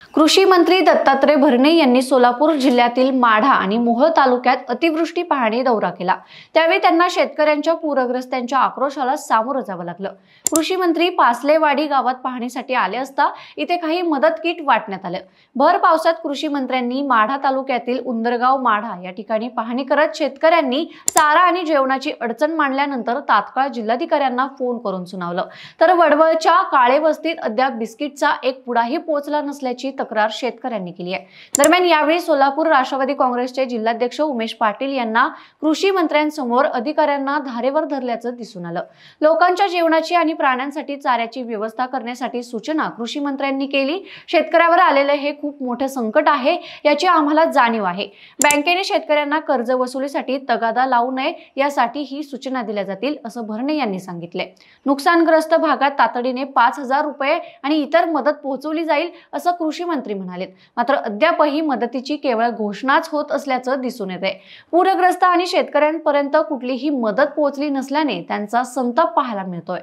कृषी मंत्री दत्तात्रय भरणे यांनी सोलापूर जिल्ह्यातील माढा आणि मोहोळ तालुक्यात अतिवृष्टी पाहणी दौरा केला। त्यावेळी त्यांना शेतकऱ्यांच्या पूरग्रस्तांच्या आक्रोशाला सामोरं जावं लागलं। कृषी मंत्री पासलेवाडी गावात पाहणीसाठी आले असता इथे काही मदत किट वाटण्यात आलं। भर पावसात कृषी मंत्र्यांनी माढा तालुक्यातील उंदरगाव माढा या ठिकाणी पाहणी करत शेतकऱ्यांनी चारा आणि जेवणाची अडचण मांडल्यानंतर तात्काळ जिल्हाधिकाऱ्यांना फोन करून सुनावलं। तर वडवळच्या काळे वस्तीत अद्याप बिस्किटचा एक पुडाही पोहोचला नसल्याची तक्रार शेतकऱ्यांनी केली आहे। दरम्यान यावेळी सोलापूर राष्ट्रवादी काँग्रेसचे जिल्हाध्यक्ष उमेश पाटील यांना कृषी मंत्र्यांसमोर अधिकाऱ्यांना धारेवर धरल्याचं दिसून आलं। लोकांच्या जेवणाची आणि प्राण्यांसाठी चाऱ्याची व्यवस्था करण्यासाठी सूचना कृषी मंत्र्यांनी केली। शेतकऱ्यावर आलेले हे खूप मोठे संकट आहे, याची आम्हाला जाणीव आहे। बँकेने शेतकऱ्यांना कर्ज वसुलीसाठी तगादा लावू नये यासाठी ही सूचना दिल्या जातील असं भरणे यांनी सांगितले। नुकसानग्रस्त भागात तातडीने 5,000 रुपये आणि इतर मदत पोहोचवली जाईल असं कृषी मंत्री म्हणाले। मात्र अद्यापही मदतीची केवळ घोषणाच होत असल्याचं दिसून येते। पूरग्रस्त आणि शेतकऱ्यांपर्यंत कुठलीही मदत पोहोचली नसल्याने त्यांचा संताप पाहायला मिळतोय।